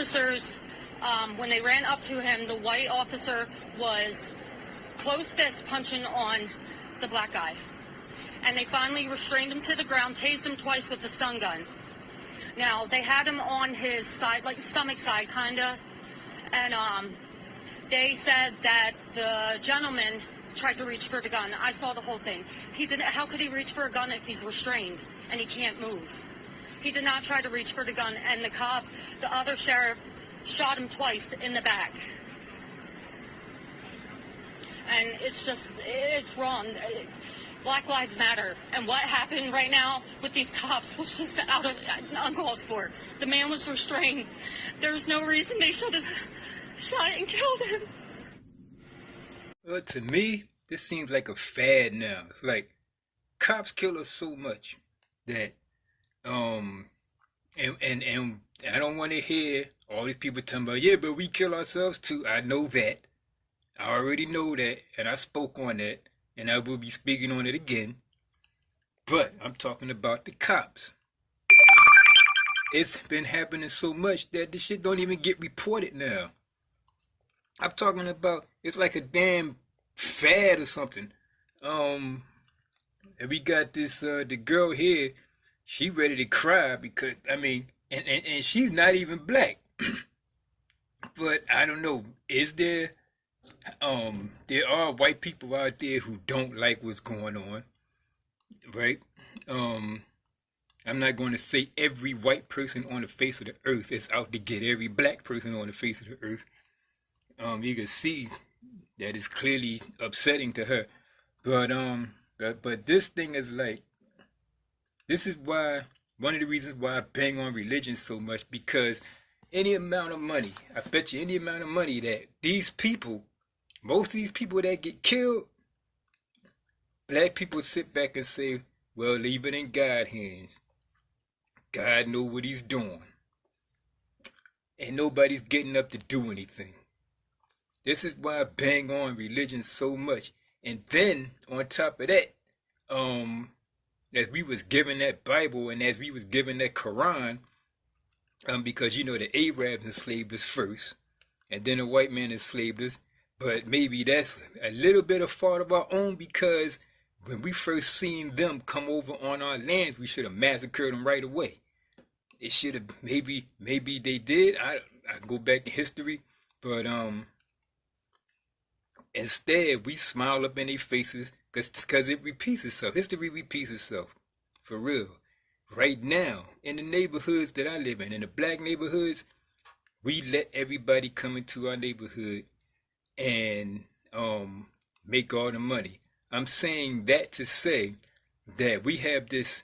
officers, when they ran up to him, the white officer was closed fist punching on the black guy. And they finally restrained him to the ground, tased him twice with the stun gun. Now, they had him on his side, like stomach side, kind of. And they said that the gentleman tried to reach for the gun. I saw the whole thing. He didn't. How could he reach for a gun if he's restrained and he can't move? He did not try to reach for the gun. And the cop, the other sheriff, shot him twice in the back. And it's wrong. Black Lives Matter. And what happened right now with these cops was just uncalled for. The man was restrained. There's no reason they should have shot and killed him. Well, to me, this seems like a fad now. It's like cops kill us so much that, and I don't want to hear all these people talking about, yeah, but we kill ourselves too. I know that. I already know that, and I spoke on that, and I will be speaking on it again. But I'm talking about the cops. It's been happening so much that this shit don't even get reported now. I'm talking about, it's like a damn fad or something. And we got this, the girl here, she ready to cry because, I mean, and she's not even black. But I don't know, is there are white people out there who don't like what's going on, right? I'm not going to say every white person on the face of the earth is out to get every black person on the face of the earth. You can see that it's clearly upsetting to her, but this thing is like, this is why, one of the reasons why I bang on religion so much, because any amount of money, I bet you any amount of money that these people, most of these people that get killed, black people sit back and say, well, leave it in God's hands. God know what he's doing. And nobody's getting up to do anything. This is why I bang on religion so much. And then, on top of that, as we was given that Bible and as we was given that Quran, because, you know, the Arabs enslaved us first, and then the white man enslaved us. But maybe that's a little bit of fault of our own, because when we first seen them come over on our lands, we should have massacred them right away. It should have, maybe they did. I go back in history, but instead we smile up in their faces because it repeats itself. History repeats itself, for real. Right now, in the neighborhoods that I live in the black neighborhoods, we let everybody come into our neighborhood and make all the money. I'm saying that to say that we have this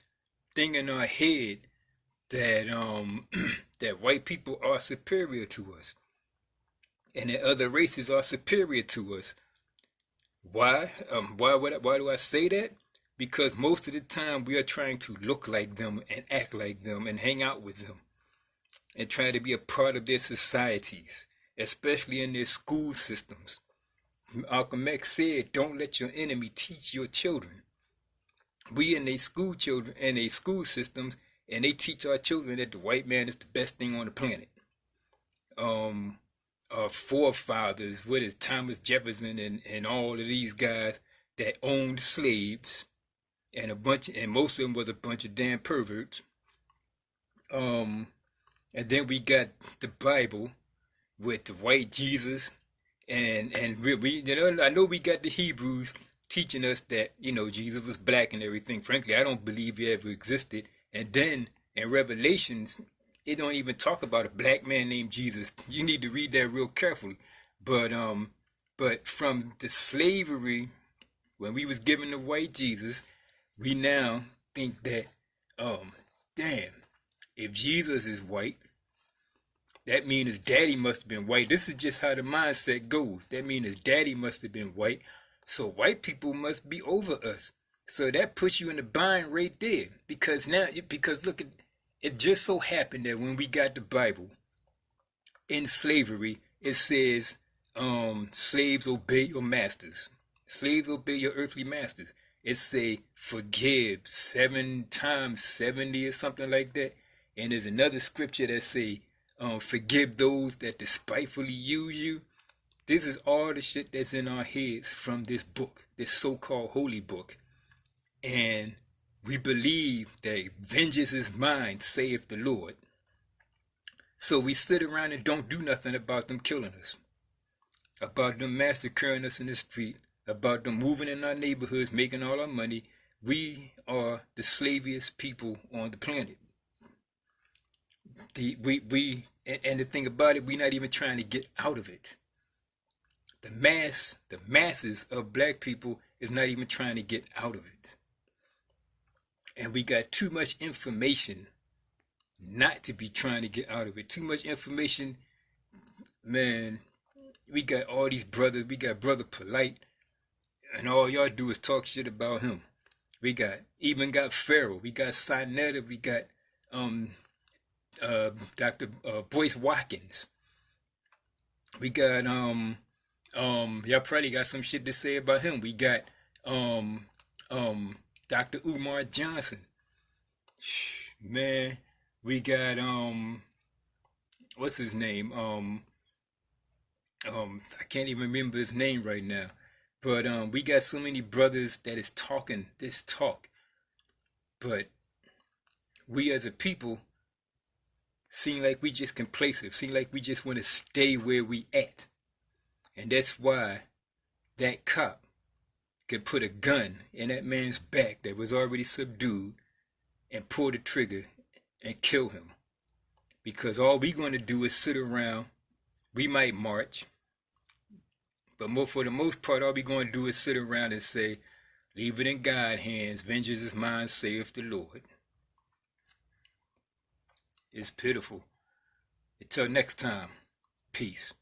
thing in our head that that white people are superior to us and that other races are superior to us. Why? Why do I say that? Because most of the time we are trying to look like them and act like them and hang out with them and try to be a part of their societies, especially in their school systems. Malcolm X said, don't let your enemy teach your children. We in their school children and their school systems, and they teach our children that the white man is the best thing on the planet. Our forefathers, what is Thomas Jefferson and all of these guys that owned slaves, and most of them was a bunch of damn perverts. And then we got the Bible with the white Jesus, and we you know, I know we got the Hebrews teaching us that, you know, Jesus was black and everything. Frankly, I don't believe he ever existed. And then in Revelations, it don't even talk about a black man named Jesus. You need to read that real carefully. But from the slavery, when we was given the white Jesus, we now think that, damn, if Jesus is white, that means his daddy must have been white. This is just how the mindset goes. That means his daddy must have been white. So white people must be over us. So that puts you in the bind right there. Because look, it just so happened that when we got the Bible, in slavery, it says, slaves obey your masters. Slaves obey your earthly masters. It say forgive 7 times 70 or something like that. And there's another scripture that say, forgive those that despitefully use you. This is all the shit that's in our heads from this book, this so-called holy book. And we believe that vengeance is mine, saith the Lord. So we sit around and don't do nothing about them killing us, about them massacring us in the street, about them moving in our neighborhoods, making all our money. We are the slaviest people on the planet. And the thing about it, we're not even trying to get out of it. The masses of black people is not even trying to get out of it. And we got too much information not to be trying to get out of it. Too much information, man. We got all these brothers. We got Brother Polite, and all y'all do is talk shit about him. We even got Pharaoh. We got Sinetta. We got Dr. Boyce Watkins. We got y'all probably got some shit to say about him. We got Dr. Umar Johnson. Man, we got what's his name? I can't even remember his name right now. But we got so many brothers that is talking this talk. But we as a people seem like we just complacent, seem like we just want to stay where we at. And that's why that cop could put a gun in that man's back that was already subdued and pull the trigger and kill him. Because all we going to do is sit around. We might march. But for the most part, all we going to do is sit around and say, leave it in God's hands. Vengeance is mine, saith the Lord. It's pitiful. Until next time, peace.